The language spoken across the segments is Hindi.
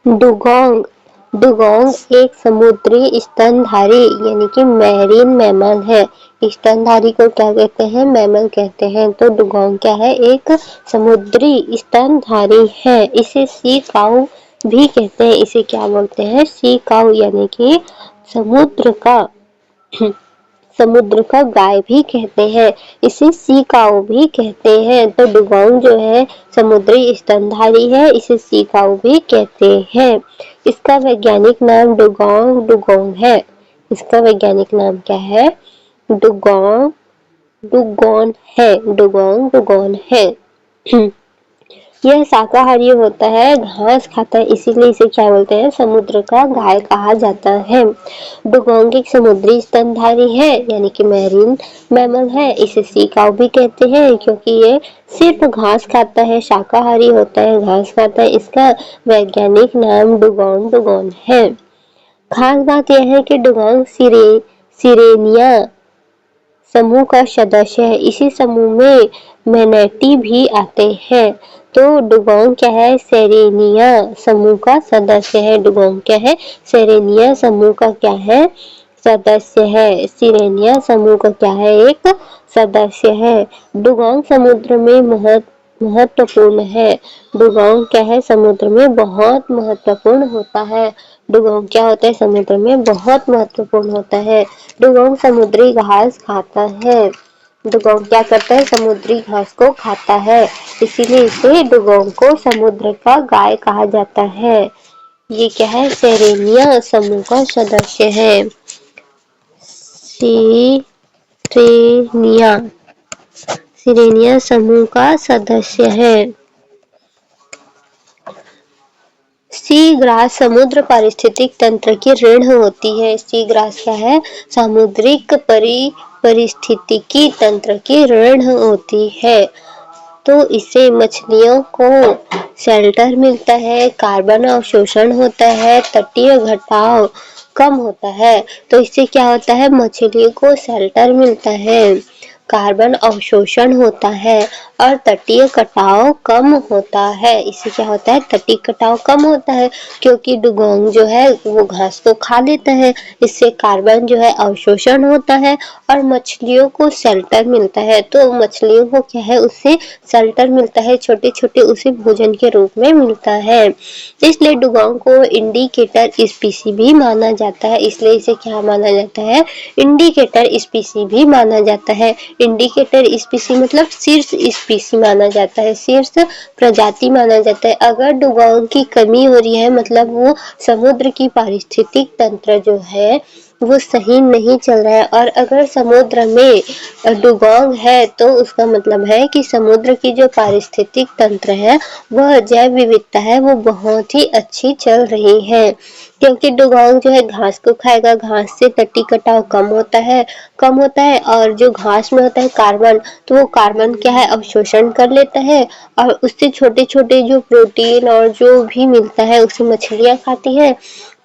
डुगोंग डुगोंग एक समुद्री स्तनधारी यानी कि मैरीन मैमल है। स्तनधारी को क्या कहते हैं? मैमल कहते हैं। तो डुगोंग क्या है? एक समुद्री स्तनधारी है। इसे सी काऊ भी कहते हैं। इसे क्या बोलते हैं? सी काऊ यानी कि समुद्र का समुद्र का गाय भी कहते हैं। इसे सी काऊ भी कहते हैं। तो डुगोंग जो है समुद्री स्तनधारी है। इसे सी काऊ भी कहते हैं। इसका वैज्ञानिक नाम डुगोंग डुगोंग है। इसका वैज्ञानिक नाम क्या है? डुगोंग डुगोन है। डुगोंग डुगोन है। यह शाकाहारी होता है, घास खाता है, इसीलिए इसे क्या बोलते हैं? समुद्र का गाय कहा जाता है। डुगोंग एक समुद्री स्तनधारी है यानी कि मैरीन मैमल है। इसे सी काऊ भी कहते हैं क्योंकि ये सिर्फ घास खाता है, शाकाहारी होता है, घास खाता है। इसका वैज्ञानिक नाम डुगोंग डुगोन है। खास बात यह है कि डुगोंग सिरेनिया समूह का सदस्य है। इसी समूह में मैनाटी भी आते हैं। तो डुगोंग क्या है? सेरेनिया समूह का सदस्य है। डुगोंग क्या है? सेरेनिया समूह का क्या है? सदस्य है। सिरेनिया समूह का क्या है? एक सदस्य है। डुगोंग समुद्र में महत्वपूर्ण है। डुगोंग क्या है? समुद्र में बहुत महत्वपूर्ण होता है। डुगोंग क्या होता है? समुद्र में बहुत महत्वपूर्ण होता है। डुगोंग समुद्री घास खाता है। डुगोंग क्या करता है? समुद्री घास को खाता है, इसीलिए इसे डुगोंग को समुद्र का गाय कहा जाता है। ये क्या है? सेरेनिया समूह का सदस्य है। सिरेनिया सिरेनिया समूह का सदस्य है। सी ग्रास समुद्र पारिस्थितिक तंत्र की ऋण होती है। सी ग्रास क्या है? सामुद्रिक पारिस्थितिकी तंत्र की ऋण होती है। तो इससे मछलियों को शेल्टर मिलता है, कार्बन अवशोषण होता है, तटीय घटाव कम होता है। तो इससे क्या होता है? मछलियों को शेल्टर मिलता है, कार्बन अवशोषण होता है और तटीय कटाव कम होता है। इससे क्या होता है? तटीय कटाव कम होता है क्योंकि डुगोंग जो है वो घास को खा लेता है। इससे कार्बन जो है अवशोषण होता है और मछलियों को शेल्टर मिलता है। तो मछलियों को क्या है? उससे शेल्टर मिलता है, छोटे छोटे उसे भोजन के रूप में मिलता है। इसलिए डुगोंग को इंडिकेटर स्पीसी भी माना जाता है। इसलिए इसे क्या माना जाता है? इंडिकेटर स्पीसी भी माना जाता है। इंडिकेटर स्पीसी मतलब शीर्ष स्पीसी माना जाता है, शीर्ष प्रजाति माना जाता है। अगर डुगोंग की कमी हो रही है मतलब वो समुद्र की पारिस्थितिक तंत्र जो है वो सही नहीं चल रहा है और अगर समुद्र में डुगोंग है तो उसका मतलब है कि समुद्र की जो पारिस्थितिक तंत्र है वह जैव विविधता है वो बहुत ही अच्छी चल रही है। क्योंकि डुगोंग जो है घास को खाएगा, घास से तटी कटाव कम होता है और जो घास में होता है कार्बन, तो वो कार्बन क्या है? अवशोषण कर लेता है और उससे छोटे छोटे जो प्रोटीन और जो भी मिलता है उसे मछलियां खाती है,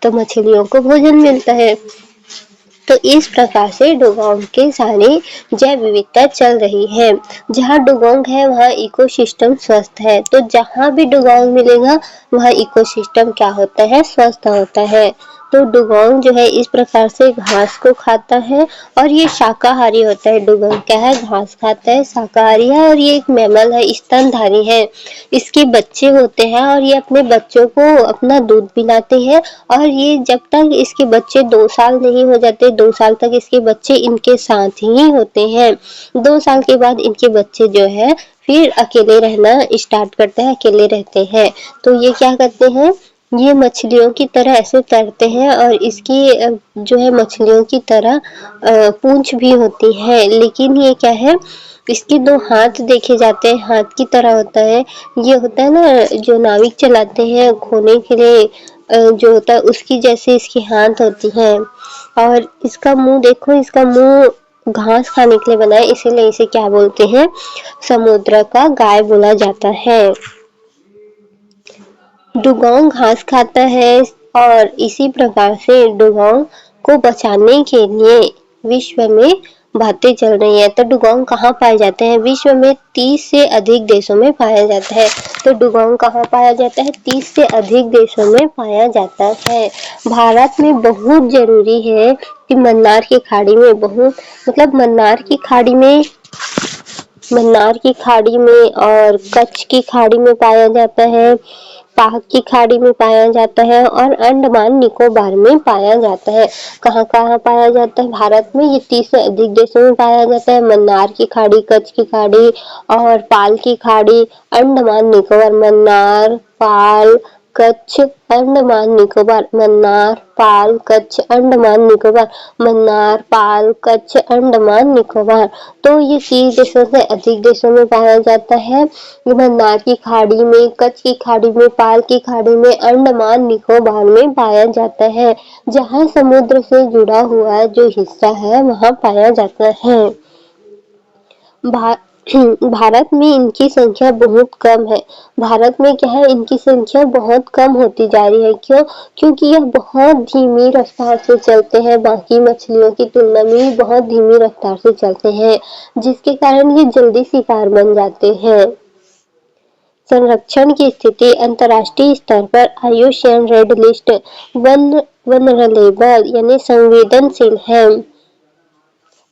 तो मछलियों को भोजन मिलता है। तो इस प्रकार से डुगोंग के सारे जैव विविधता चल रही है। जहाँ डुगोंग है वहाँ इकोसिस्टम स्वस्थ है। तो जहाँ भी डुगोंग मिलेगा वहाँ इकोसिस्टम क्या होता है? स्वस्थ होता है। तो डुगोंग जो है इस प्रकार से घास को खाता है और ये शाकाहारी होता है। डुगोंग क्या है? घास खाता है, शाकाहारी है और ये एक मैमल है, स्तनधारी है। इसके बच्चे होते हैं और ये अपने बच्चों को अपना दूध पिलाते हैं और ये जब तक इसके बच्चे 2 साल नहीं हो जाते, 2 साल तक इसके बच्चे इनके साथ ही होते हैं। 2 साल के बाद इनके बच्चे जो है फिर अकेले रहना स्टार्ट करते हैं, अकेले रहते हैं। तो ये क्या करते हैं? ये मछलियों की तरह ऐसे तैरते हैं और इसकी जो है मछलियों की तरह पूंछ भी होती है, लेकिन ये क्या है? इसके 2 हाथ देखे जाते हैं, हाथ की तरह होता है। ये होता है ना जो नाविक चलाते हैं खोने के लिए जो होता है उसकी जैसे इसकी हाथ होती है और इसका मुंह देखो, इसका मुंह घास खाने के लिए बना है, इसीलिए इसे क्या बोलते हैं? समुद्र का गाय बोला जाता है। डुगोंग घास खाता है और इसी प्रकार से डुगोंग को बचाने के लिए विश्व में बातें चल रही हैं। तो डुगोंग कहाँ पाए जाते हैं? विश्व में 30 से अधिक देशों में पाया जाता है। तो डुगोंग कहाँ पाया जाता है? 30 से अधिक देशों में पाया जाता है। भारत में बहुत जरूरी है कि मन्नार की खाड़ी में मन्नार की खाड़ी में और कच्छ की खाड़ी में पाया जाता है, पाक की खाड़ी में पाया जाता है और अंडमान निकोबार में पाया जाता है। कहाँ कहाँ पाया जाता है? भारत में ये 30 से अधिक देशों में पाया जाता है। मन्नार की खाड़ी, कच्छ की खाड़ी और पाल की खाड़ी, अंडमान निकोबार, मन्नार, पाल, कच्छ, अंडमान निकोबार, मन्नार, पाल, कच्छ, अंडमान निकोबार, मन्नार, पाल, कच्छ, अंडमान निकोबार। तो ये 30 देशों से अधिक देशों में पाया जाता है। मन्नार की खाड़ी में, कच्छ की खाड़ी में, पाल की खाड़ी में, अंडमान निकोबार में पाया जाता है। जहाँ समुद्र से जुड़ा हुआ जो हिस्सा है वहाँ पाया जाता है। भारत में इनकी संख्या बहुत कम है। भारत में क्या है, इनकी संख्या बहुत कम होती जा रही है। क्यों? क्योंकि यह बहुत धीमी रफ्तार से चलते हैं, बाकी मछलियों की तुलना में बहुत धीमी रफ्तार से चलते हैं, जिसके कारण ये जल्दी शिकार बन जाते हैं। संरक्षण की स्थिति अंतर्राष्ट्रीय स्तर पर IUCN रेड लिस्ट वनरेबल यानी संवेदनशील है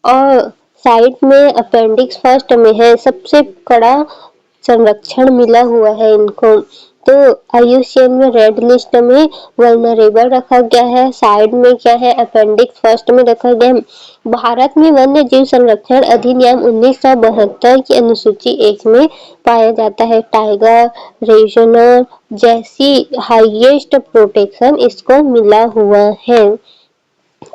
और साइट में अपेंडिक्स फर्स्ट में है। सबसे कड़ा संरक्षण मिला हुआ है इनको। तो IUCN में रेड लिस्ट में वल्नरेबल रखा गया है, साइड में क्या है, अपेंडिक्स फर्स्ट में रखा गया है। भारत में वन्य जीव संरक्षण अधिनियम 1972 की अनुसूची 1 में पाया जाता है। टाइगर रिजर्व जैसी हाईएस्ट प्रोटेक्शन इसको मिला हुआ है।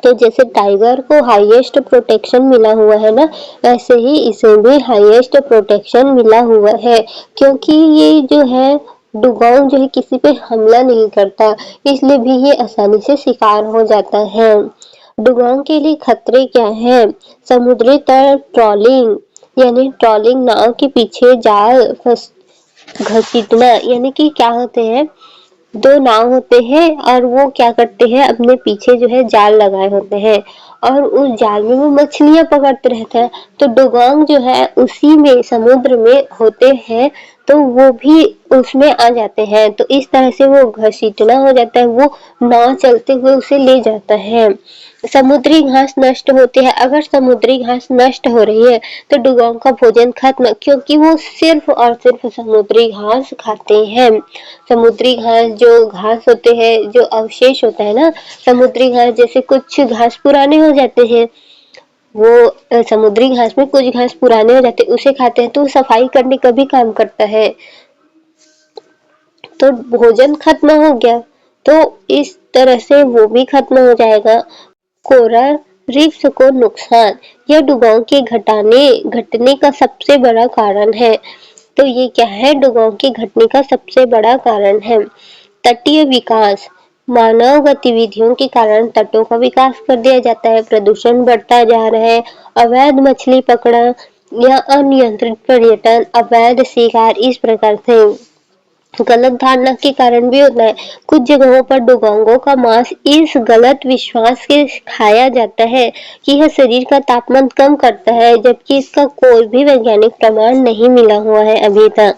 तो जैसे टाइगर को हाईएस्ट प्रोटेक्शन मिला हुआ है ना, ऐसे ही इसे भी हाईएस्ट प्रोटेक्शन मिला हुआ है, क्योंकि ये जो है डुगोंग जो है किसी पे हमला नहीं करता, इसलिए भी ये आसानी से शिकार हो जाता है। डुगोंग के लिए खतरे क्या है? समुद्री तल ट्रॉलिंग यानी ट्रॉलिंग, नाव के पीछे जाल घसीटना, यानी कि क्या होते हैं, दो नाव होते हैं और वो क्या करते हैं, अपने पीछे जो है जाल लगाए होते हैं और उस जाल में वो मछलियां पकड़ते रहते हैं। तो डुगोंग जो है उसी में समुद्र में होते हैं, तो वो भी उसमें आ जाते हैं। तो इस तरह से वो घसीटना हो जाता है, वो नाव चलते हुए उसे ले जाता है। समुद्री घास नष्ट होती है। अगर समुद्री घास नष्ट हो रही है तो डुगोंग का भोजन खत्म, क्योंकि वो सिर्फ और सिर्फ समुद्री घास खाते हैं। समुद्री घास जो घास होते हैं, जो अवशेष होता है ना समुद्री घास, जैसे कुछ घास पुराने हो जाते हैं, वो समुद्री घास में कुछ घास पुराने हो जाते हैं, उसे खाते हैं तो सफाई करने का भी काम करता है। तो भोजन खत्म हो गया, तो इस तरह से वो भी खत्म हो जाएगा। कोरल रीफ्स को नुकसान, यह डुगोंग के घटने का सबसे बड़ा कारण है। तो ये क्या है, डुगोंग के घटने का सबसे बड़ा कारण है। तटीय विकास, मानव गतिविधियों के कारण तटों का विकास कर दिया जाता है, प्रदूषण बढ़ता जा रहा है, अवैध मछली पकड़ा या अनियंत्रित पर्यटन, अवैध शिकार, इस प्रकार से गलत धारणा के कारण भी होता है। कुछ जगहों पर डुगोंगों का मांस इस गलत विश्वास के खाया जाता है कि यह शरीर का तापमान कम करता है, जबकि इसका कोई भी वैज्ञानिक प्रमाण नहीं मिला हुआ है अभी तक।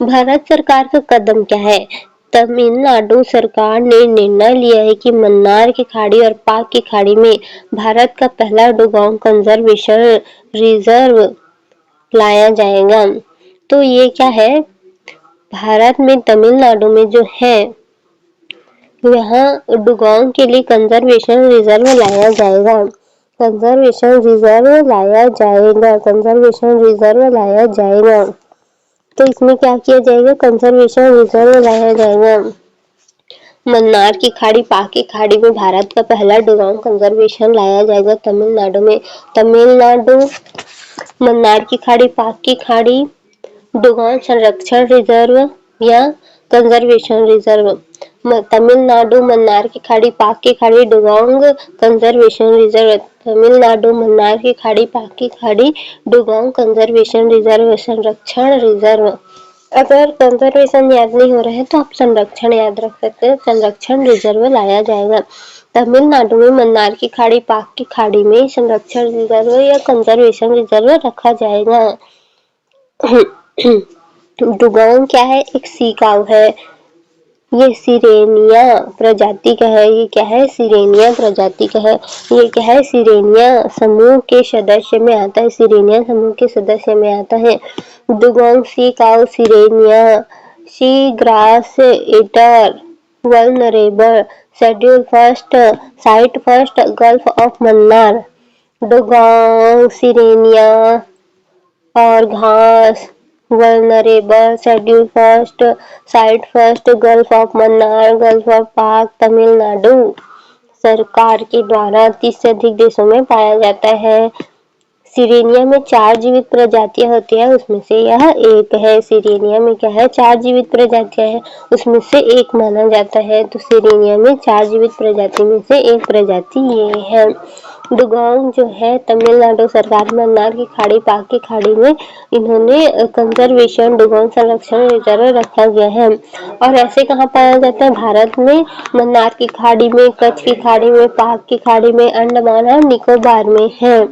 भारत सरकार का कदम क्या है? तमिलनाडु सरकार ने निर्णय लिया है कि मन्नार की खाड़ी और पाक की खाड़ी में भारत का पहला डुगोंग कंजर्वेशन रिजर्व लाया जाएगा। तो ये क्या है, भारत में तमिलनाडु में जो है यहाँ डुगोंग के लिए कंजर्वेशन रिजर्व लाया जाएगा। कंजर्वेशन रिजर्व लाया जाएगा, कंजर्वेशन रिजर्व लाया जाएगा। तो इसमें क्या किया जाएगा, कंजर्वेशन रिजर्व लाया जाएगा। मन्नार की खाड़ी, पाक की खाड़ी में भारत का पहला डुगोंग कंजर्वेशन लाया जाएगा तमिलनाडु में। तमिलनाडु, मन्नार की खाड़ी, पाक की खाड़ी, डुगोंग संरक्षण रिजर्व या कंजर्वेशन रिजर्व। तमिलनाडु, मन्नार की खाड़ी, पाक की खाड़ी, dugong conservation reserve. Tamil Nadu, Mannar की खाड़ी, पाक की खाड़ी, डुगोंग कंजर्वेशन रिजर्व, संरक्षण रिजर्व। अगर कंजर्वेशन याद नहीं हो रहा है तो आप संरक्षण याद रख सकते हैं, संरक्षण रिजर्व लाया जाएगा। तमिलनाडु में मन्नार की खाड़ी, पाक की खाड़ी में संरक्षण रिजर्व या कंजर्वेशन रिजर्व रखा जाएगा। डुगोंग क्या है? एक सी काऊ है। ये सिरेनिया प्रजाति का है। ये क्या है? सिरेनिया प्रजाति का है। ये क्या है? सिरेनिया समूह के सदस्य में आता है। सिरेनिया समूह के सदस्य में आता है। Dugong sea cow sirenia sea grass eater vulnerable schedule first site first gulf of Mannar. Dugong sirenia और घास vulnerable schedule first site first gulf of Mannar gulf of Palk Tamil Nadu सरकार के द्वारा 30 से अधिक देशों में पाया जाता है। सिरेनिया में 4 जीवित प्रजातियां होती है, उसमें से यह एक है। सिरेनिया में क्या है? 4 जीवित प्रजातियां हैं, उसमें से एक माना जाता है। तो सिरेनिया में 4 जीवित प्रजाति में से एक प्रजाति ये है। डुगोंग जो है तमिलनाडु सरकार मन्नार की खाड़ी, पाक की खाड़ी में इन्होंने कंजर्वेशन डुगोंग संरक्षण रिजर्व रखा गया है। और ऐसे कहाँ पाया जाता है? भारत में मन्नार की खाड़ी में, कच्छ की खाड़ी में, पाक की खाड़ी में, अंडमान और निकोबार में है।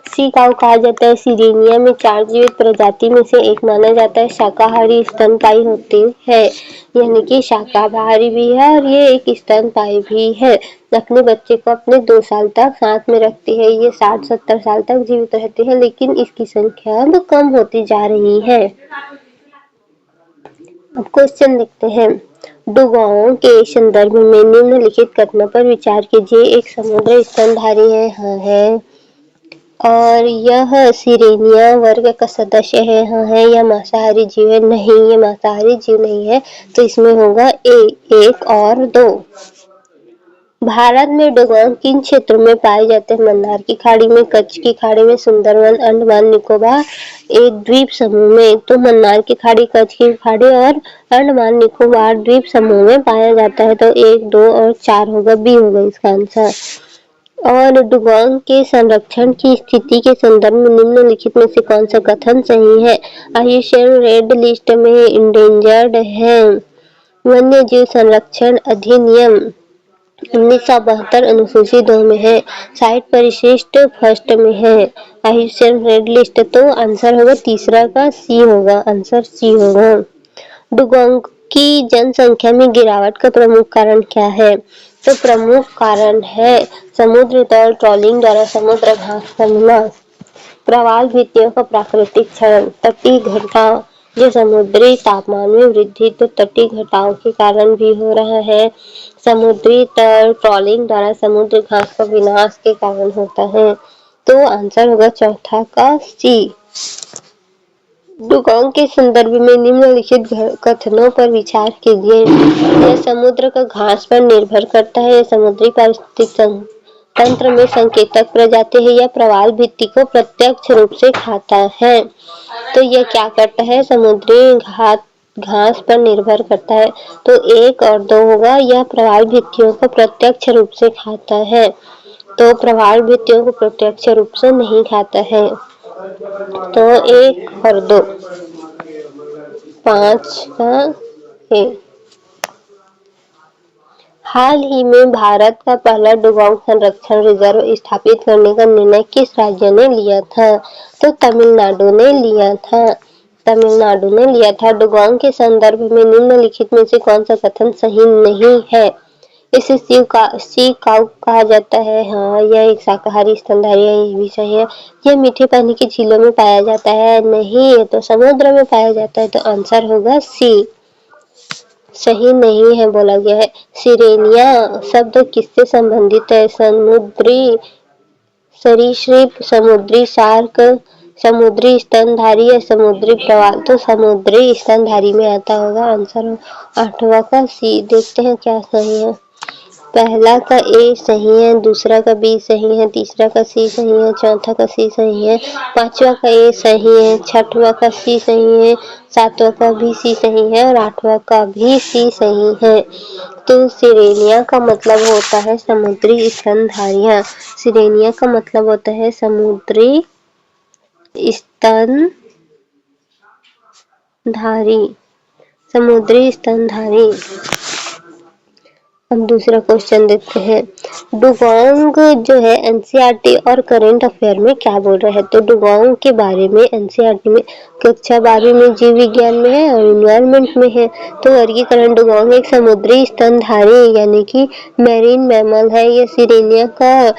सी काऊ कहा जाता है। सिरेनिया में 4 जीवित प्रजाति में से एक माना जाता है। शाकाहारी स्तनपायी होती है, यानी कि शाकाहारी भी है और ये एक स्तनपायी भी है। अपने बच्चे को अपने 2 साल तक साथ में रखती है। ये 60-70 साल तक जीवित रहती है, लेकिन इसकी संख्या अब कम होती जा रही है। अब क्वेश्चन देखते हैं। डुगोंग के संदर्भ में निम्नलिखित कथनों पर विचार कीजिए। एक समुद्र स्तनधारी है, हाँ है। और यह सिरेनिया वर्ग का सदस्य है, हाँ है। यह मांसाहारी जीव है, नहीं ये मांसाहारी जीव नहीं है। तो इसमें होगा ए 1 और 2। भारत में डुगोंग किन क्षेत्रों में पाए जाते हैं? मन्नार की खाड़ी में, कच्छ की खाड़ी में, सुंदरवन, अंडमान निकोबार एक द्वीप समूह में। तो मन्नार की खाड़ी, कच्छ की खाड़ी और अंडमान निकोबार द्वीप समूह में पाया जाता है। तो 1, 2 और 4 होगा, बी होगा इसका आंसर। और डुगोंग के संरक्षण की स्थिति के संदर्भ में निम्नलिखित में से कौन सा कथन सही है? आईयूसीएन रेड लिस्ट में इंडेंजर्ड है। वन्य जीव संरक्षण अधिनियम 1972 अनुसूची 2 में है। साइट परिशिष्ट फर्स्ट में है। आईयूसीएन रेड लिस्ट, तो आंसर होगा तीसरा का सी होगा, आंसर सी होगा। डुगोंग की जनसंख्या में गिरावट का प्रमुख कारण क्या है? तो प्रमुख कारण है समुद्र तल ट्रॉलिंग द्वारा समुद्र घास का विनाश, प्रवाल भित्तियों का प्राकृतिक क्षरण, तटीय घटाव। ये समुद्री तापमान में वृद्धि तो तटीय घटाव के कारण भी हो रहा है। समुद्री तल ट्रॉलिंग द्वारा समुद्र घास का विनाश के कारण होता है। तो आंसर होगा चौथा का सी। डुगोंग के संदर्भ में निम्नलिखित कथनों पर विचार कीजिए। यह समुद्र का घास पर निर्भर करता है। यह समुद्री पारिस्थितिक तंत्र में संकेतक प्रजाति है। यह प्रवाल भित्ति को प्रत्यक्ष रूप से खाता है। तो यह क्या करता है? समुद्री घास पर निर्भर करता है। तो 1 और 2 होगा। यह प्रवाल भित्तियों को प्रत्यक्ष रूप से खाता है। तो प्रवाल भित्तियों को प्रत्यक्ष रूप से नहीं खाता है। तो 1 और 2, 5 का ए। हाल ही में भारत का पहला डुगोंग संरक्षण रिजर्व स्थापित करने का निर्णय किस राज्य ने लिया था? तो तमिलनाडु ने लिया था। तमिलनाडु ने लिया था। डुगोंग के संदर्भ में निम्नलिखित में से कौन सा कथन सही नहीं है? इसे सी काऊ कहा जाता है, हाँ यह एक शाकाहारी स्तनधारी है, ये भी सही है। यह मीठे पानी की झीलों में पाया जाता है, नहीं ये तो समुद्र में पाया जाता है। तो आंसर होगा सी, सही नहीं है बोला गया है। सिरेनिया शब्द किससे संबंधित है? समुद्री सरीसृप, समुद्री शार्क, समुद्री स्तनधारी या समुद्री प्रवाल। तो समुद्री स्तनधारी में आता होगा, आंसर 8वां का सी। देखते हैं क्या सही है। पहला का ए सही है, दूसरा का बी सही है, तीसरा का सी सही है, चौथा का सी सही है, 5वां का ए सही है, 6वां का सी सही है, 7वां का भी सी सही है और 8वां का भी सी सही है। तो सिरेनिया का मतलब होता है समुद्री स्तनधारियां। सिरेनिया का मतलब होता है समुद्री स्तनधारी, समुद्री स्तनधारी। अब दूसरा क्वेश्चन देखते हैं। डुगोंग जो है एनसीईआरटी और करंट अफेयर में क्या बोल रहे हैं। तो डुगोंग के बारे में एनसीईआरटी में कक्षा 12 में जीव विज्ञान में है और इन्वायरमेंट में है। तो वर्गीकरण डुगोंग एक समुद्री स्तनधारी यानी कि मैरीन मैमल है। ये सिरेनिया का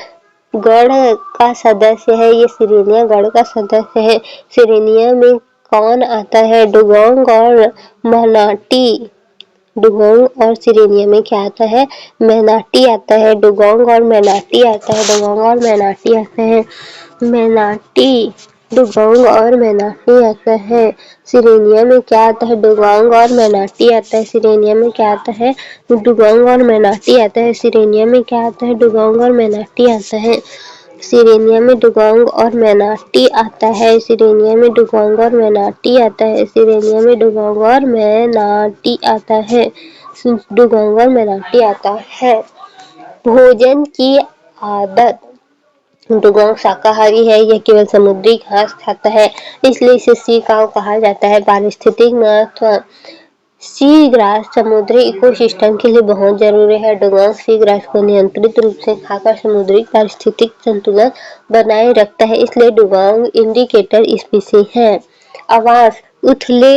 गण का सदस्य है। ये सिरेनिया गण का सदस्य है। सिरेनिया में कौन आता है। डुगोंग और मनाटी। डुगोंग और सिरेनिया में क्या आता है। मैनाटी आता है। डुगोंग और मैनाटी आता है। डुगोंग और मैनाटी आता है। मैनाटी डुगोंग और मैनाटी आता है। सिरेनिया में क्या आता है। डुगोंग और मैनाटी आता है। सिरेनिया में क्या आता है। डुगोंग और मैनाटी आता है। सिरेनिया में क्या आता है। डुगोंग और मैनाटी आता है। सिरेनिया में डुगोंग और मैनाटी आता है। सिरेनिया में डुगोंग और मैनाटी आता है। सिरेनिया में डुगोंग और मैनाटी आता है। डुगोंग और मैनाटी आता है। भोजन की आदत। डुगोंग शाकाहारी है। यह केवल समुद्री घास खाता है, इसलिए इसे सी काऊ कहा जाता है। पारिस्थितिक महत्व। सी ग्रास समुद्री इकोसिस्टम के लिए बहुत जरूरी है। डुगोंग सी ग्रास को नियंत्रित रूप से खाकर समुद्री पारिस्थितिक संतुलन बनाए रखता है, इसलिए डुगोंग इंडिकेटर स्पीसी है। आवास। उथले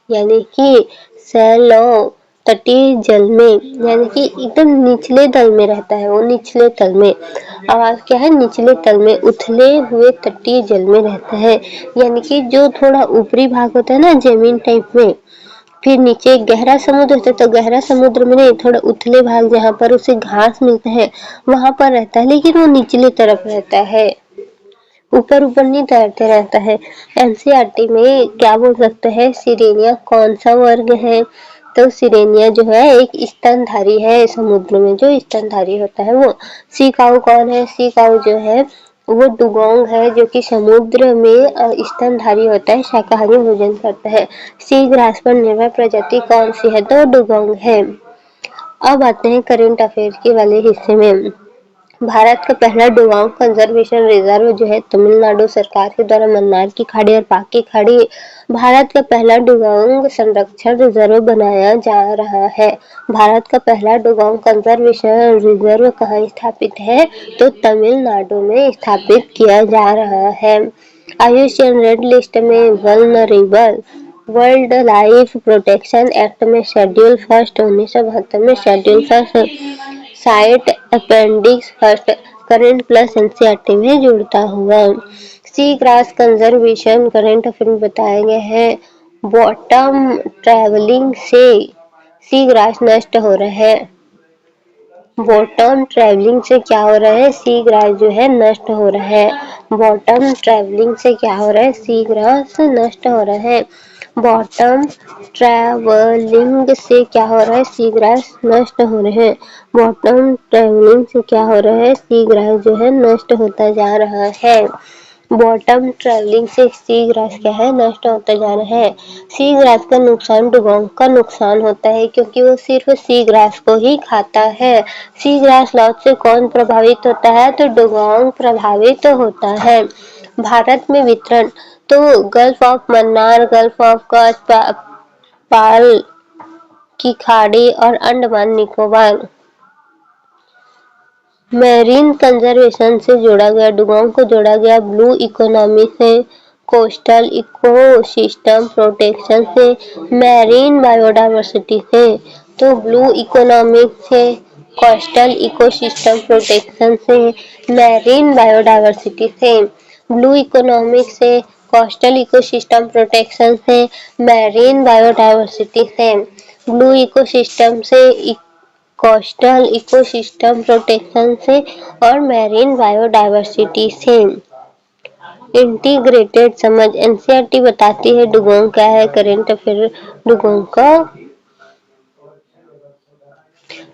यानी कि सैलो तटीय जल में यानी कि एकदम निचले तल में रहता है। वो निचले तल में। आवास क्या है। निचले तल में उथले हुए तटीय जल में रहता है। यानी कि जो थोड़ा ऊपरी भाग होता है ना जमीन टाइप में, फिर नीचे गहरा समुद्र होता है। तो गहरा समुद्र में नहीं, थोड़ा उथले भाग जहाँ पर उसे घास मिलता है वहां पर रहता है, लेकिन वो निचले तरफ रहता है, ऊपर ऊपर नहीं तैरते रहता है। एनसीईआरटी में क्या बोल सकते हैं। सिरेनिया कौन सा वर्ग है। तो सिरेनिया जो है एक स्तनधारी है। समुद्र में जो स्तनधारी होता है वो। सी काऊ कौन है। सी काऊ जो है वो डुगोंग है, जो कि समुद्र में स्तनधारी होता है, शाकाहारी भोजन करता है। सी ग्रास पर निर्भर प्रजाति कौन सी है। तो डुगोंग है। अब आते हैं करंट अफेयर के वाले हिस्से में। भारत का पहला डुगोंग कंजर्वेशन रिजर्व जो है तमिलनाडु सरकार के द्वारा मन्नार की खाड़ी और पाक की खाड़ी भारत का पहला डुगोंग संरक्षण रिजर्व बनाया जा रहा है। भारत का पहला डुगोंग कंजर्वेशन रिजर्व कहाँ स्थापित है। तो तमिलनाडु में स्थापित किया जा रहा है। IUCN रेड लिस्ट में vulnerable world life protection act में शेड्यूल फर्स्ट 1972 में schedule first site appendix first current plus NCERT में जुड़ता हुआ। Sea grass conservation current affair में बताए गए हैं। बॉटम ट्रैवलिंग से सी ग्रास नष्ट हो रहा है। बॉटम ट्रैवलिंग से क्या हो रहा है। सी ग्रास जो है नष्ट हो रहा है। बॉटम ट्रैवलिंग से क्या हो रहा है। सी ग्रास नष्ट हो रहा है। बॉटम ट्रैवलिंग से क्या हो रहा है। सी ग्रास नष्ट हो रहे हैं। बॉटम ट्रैवलिंग से क्या हो रहा है। सी ग्रास जो है नष्ट होता जा रहा है। बॉटम ट्रैवलिंग से सी ग्रास क्या है नष्ट होता जा रहा है। सी ग्रास का नुकसान डुगोंग का नुकसान होता है, क्योंकि वो सिर्फ सी ग्रास को ही खाता है। सी ग्रास लॉस से कौन प्रभावित होता है। तो डुगोंग प्रभावित होता है। भारत में वितरण। तो gulf of Mannar, gulf of Kutch, Palk की खाड़ी और अंडमान निकोबार। मैरीन कंजर्वेशन से जोड़ा गया। डुगोंग को जोड़ा गया ब्लू इकोनॉमी से, कोस्टल इकोसिस्टम प्रोटेक्शन से, मैरीन बायोडायवर्सिटी से। तो ब्लू इकोनॉमिक से, कोस्टल इकोसिस्टम प्रोटेक्शन से, मैरीन बायोडायवर्सिटी से। ब्लू इकोनॉमिक से, कोस्टल इकोसिस्टम प्रोटेक्शन से, मैरीन बायोडायवर्सिटी से। ब्लू इकोसिस्टम से, कोस्टल इकोसिस्टम प्रोटेक्शन से और मैरीन बायोडायवर्सिटी से। इंटीग्रेटेड समझ। एनसीईआरटी बताती है डुगोंग क्या है। करंट अफेयर डुगोंग का।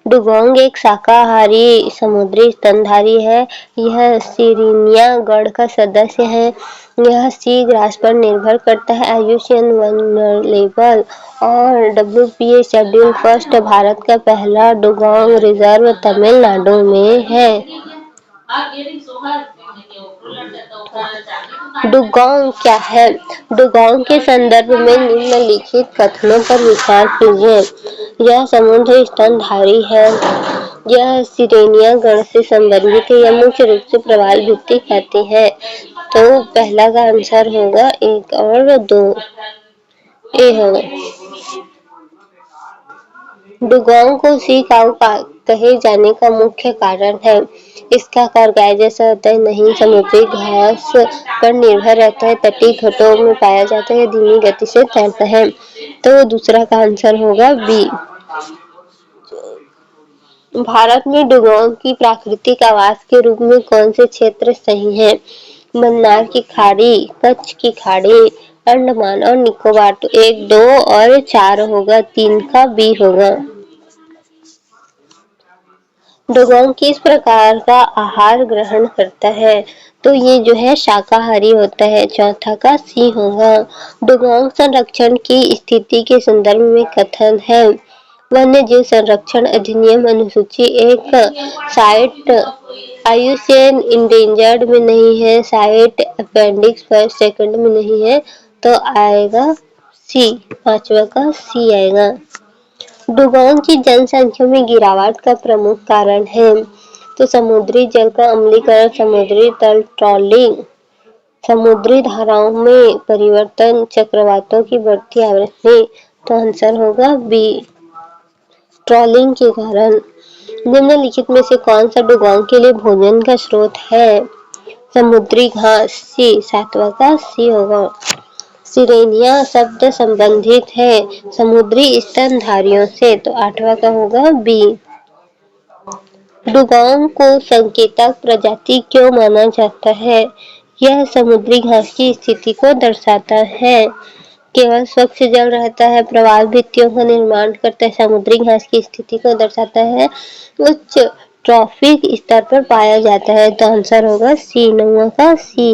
डुगोंग एक शाकाहारी समुद्री स्तनधारी है। यह सिरेनिया गण का सदस्य है। यह सी ग्रास पर निर्भर करता है। IUCN वल्नरेबल और WPA शेड्यूल फर्स्ट भारत का पहला डुगोंग रिजर्व तमिलनाडु में है। डुगोंग क्या है। डुगोंग के संदर्भ में निम्नलिखित कथनों पर विचार कीजिए। यह समुद्री स्तनधारी है। यह सिरेनिया गण से संबंधित है। यह मुख्य रूप से प्रवाल भित्ति खाती है। तो पहला का आंसर होगा 1 और 2 ए होगा। डुगोंग को सी काऊ कहे जाने का मुख्य कारण है। इसका आकार गाय जैसा होता है, नहीं समुद्री घास पर निर्भर रहता है, तटीय घाटों में पाया जाता है, धीमी गति से तैरता है। तो दूसरा का आंसर होगा बी। भारत में डुगोंग की प्राकृतिक आवास के रूप में कौन से क्षेत्र सही हैं? मन्नार की खाड़ी, कच्छ की खाड़ी, अंडमान और निकोबार। तो 1, 2 और 4 होगा, 3 का बी होगा। डुगोंग किस प्रकार का आहार ग्रहण करता है? तो ये जो है शाकाहारी होता है, चौथा का सी होगा। डुगोंग संरक्षण की स्थिति के संदर्भ में कथन है। वन्य जीव संरक्षण अधिनियम अनुसूची 1 साइट IUCN इंडेंजर्ड में नहीं है, साइट अपेंडिक्स 1 सेकंड में नहीं है, तो आएगा सी, पांचवा का सी आएगा। डुगोंग की जनसंख्या में गिरावट का प्रमुख कारण है। तो समुद्री जल का अम्लीकरण, समुद्री तल ट्रॉलिंग, समुद्री धाराओं में परिवर्तन, चक्रवातों की बढ़ती आवृत्ति। तो आंसर होगा बी, ट्रॉलिंग के कारण। निम्नलिखित में से कौन सा डुगोंग के लिए भोजन का स्रोत है? समुद्री घास, सी, सातवां का सी होगा। सिरेनिया शब्द संबंधित है समुद्री स्तनधारियों से, तो 8वां का होगा बी। डुगोंग को संकेतक प्रजाति क्यों माना जाता है? यह समुद्री घास की स्थिति को दर्शाता है। केवल स्वच्छ जल रहता है, प्रवाल भित्तियों का निर्माण करता है, समुद्री घास की स्थिति को दर्शाता है, उच्च ट्रॉफिक स्तर पर पाया जाता है। तो आंसर होगा सी, 9वां का सी।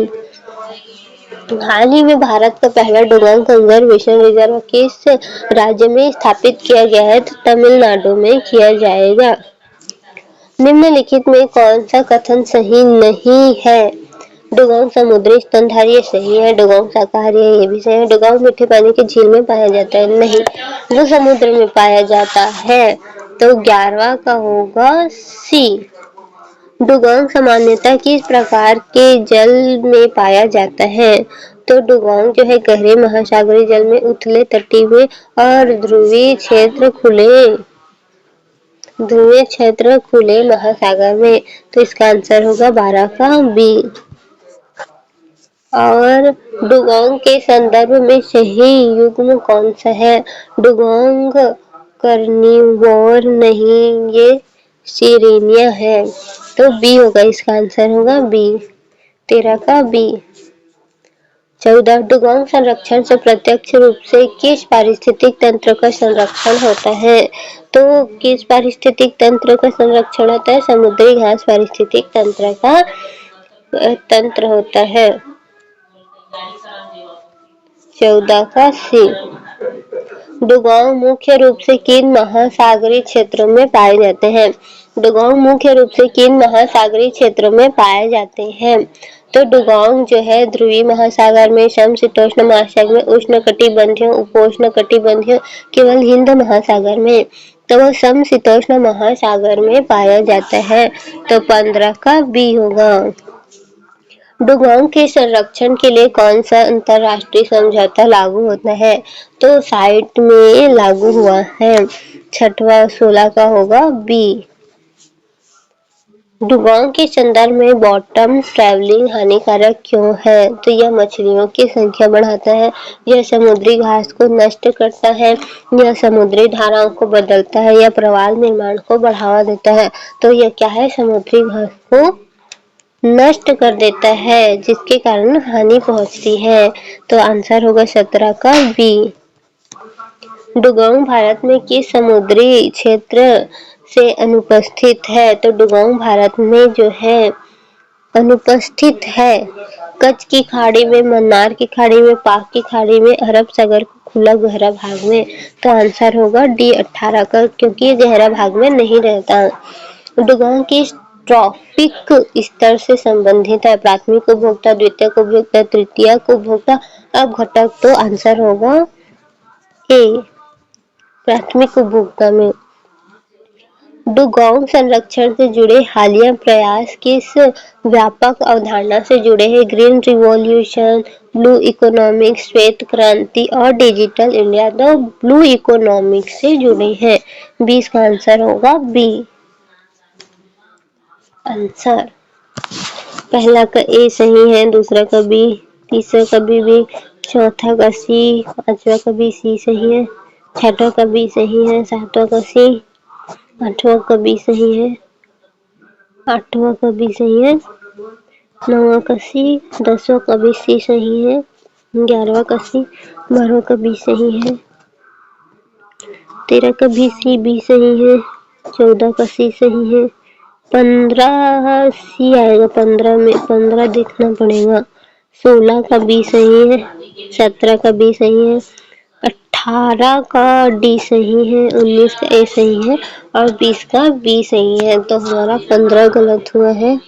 हाल ही में भारत का पहला डुगोंग कंजर्वेशन रिजर्व किस राज्य में स्थापित किया गया है? तो तमिलनाडु में किया जाएगा। निम्नलिखित में कौन सा कथन सही नहीं है? डुगोंग समुद्री स्तनधारी सही है, डुगोंग शाकाहारी है, ये भी सही है। डुगोंग मीठे पानी की झील में पाया जाता है, नहीं, वो समुद्र में पाया जाता है। तो 11वां का होगा सी। डुगोंग सामान्यतः किस प्रकार के जल में पाया जाता है? तो डुगोंग जो है गहरे महासागरीय जल में, उथले तटीय में और ध्रुवीय क्षेत्र खुले महासागर में। तो इसका आंसर होगा 12 का बी। और डुगोंग के संदर्भ में सही युग्म कौन सा है? डुगोंग कार्निवोर नहीं, ये सिरेनिया है। तो बी होगा, इसका आंसर होगा बी, 13 का बी। 14 डुगोंग संरक्षण से प्रत्यक्ष रूप से किस पारिस्थितिक तंत्र का संरक्षण होता है? तो किस पारिस्थितिक तंत्र का संरक्षण होता है? समुद्री घास पारिस्थितिक तंत्र का तंत्र होता है। 14 का सी। डुगोंग मुख्य रूप से किन महासागरीय क्षेत्रों में पाए जाते हैं? डुगोंग मुख्य रूप से किन महासागरीय क्षेत्रों में पाए जाते हैं? तो डुगोंग जो है ध्रुवीय महासागर में, समशीतोष्ण महासागर में, उष्णकटिबंधीय, उपोष्णकटिबंधीय, केवल हिंद महासागर में। तो वो समशीतोष्ण महासागर में पाया जाता है। तो 15 का बी होगा। डुगोंग के संरक्षण के लिए कौन सा अंतरराष्ट्रीय समझौता लागू होता है? तो साइट में लागू हुआ है। 6वां 16 का होगा बी। डुगोंग के संदर्भ में बॉटम ट्रैवलिंग हानिकारक क्यों है? तो यह मछलियों की संख्या बढ़ाता है, यह समुद्री घास को नष्ट करता है, यह समुद्री धाराओं को बदलता है, यह प्रवाल निर्माण को बढ़ावा देता है। तो यह क्या है? समुद्री घास को नष्ट कर देता है, जिसके कारण हानि पहुंचती है। तो आंसर होगा 17 का बी। डुगोंग भारत में किस समुद्री क्षेत्र से अनुपस्थित है? तो डुगोंग भारत में जो है अनुपस्थित है कच्छ की खाड़ी में, मन्नार की खाड़ी में, पाक की खाड़ी में, अरब सागर का खुला गहरा भाग में। तो आंसर होगा डी, 18 का, क्योंकि ये गहरा भाग में नहीं रहता। डुगोंग की ट्रॉफिक स्तर से संबंधित है, प्राथमिक उपभोक्ता, द्वितीयक उपभोक्ता, तृतीयक उपभोक्ता, अपघटक। तो आंसर होगा ए, प्राथमिक उपभोक्ता में। डुगोंग संरक्षण से जुड़े हालिया प्रयास किस व्यापक अवधारणा से जुड़े हैं? ग्रीन रिवॉल्यूशन, ब्लू इकोनॉमिक, श्वेत क्रांति और डिजिटल इंडिया। तो ब्लू इकोनॉमिक से जुड़े हैं। 20 का आंसर होगा बी। आंसर पहला का ए सही है, दूसरा का बी, तीसरा का बी, चौथा का सी, पांचवा का बी सी सही है, छठवा का बी सही है, सातवां का सी, आठवां का बी सही है, आठवां का बी सही है, नौवां का सी, 10वां का बी सी सही है, 11वां का सी, 12वां का बी सही है, 13 का भी सी बी सही है, 14 का सी सही है, 15 सी आएगा, 15 में 15 देखना पड़ेगा, 16 का बी सही है, 17 का बी सही है, 18 का डी सही है, 19 का ए सही है और 20 का बी सही है। तो हमारा 15 गलत हुआ है।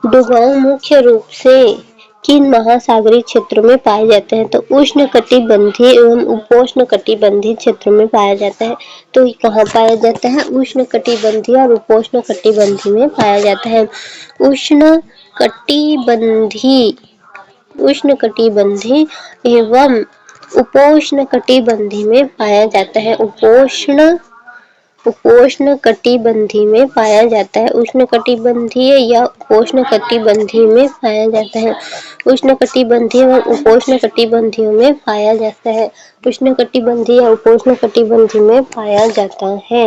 डुगोंग मुख्य रूप से किन महासागरीय क्षेत्रों में पाए जाते हैं? तो उष्णकटिबंधीय एवं उपोष्णकटिबंधीय क्षेत्रों में पाया जाता है। तो ये कहाँ पाया जाता है? उष्णकटिबंधीय और उपोष्णकटिबंधीय में पाया जाता है। उष्णकटिबंधीय एवं उपोष्णकटिबंधीय में पाया जाता है। उपोष्णकटिबंधीय में पाया जाता है। उष्णकटिबंधीय या उपोष्णकटिबंधीय में पाया जाता है। उष्णकटिबंधीय और उपोष्णकटिबंधीय में पाया जाता है। उष्णकटिबंधीय या उपोष्णकटिबंधीय में पाया जाता है।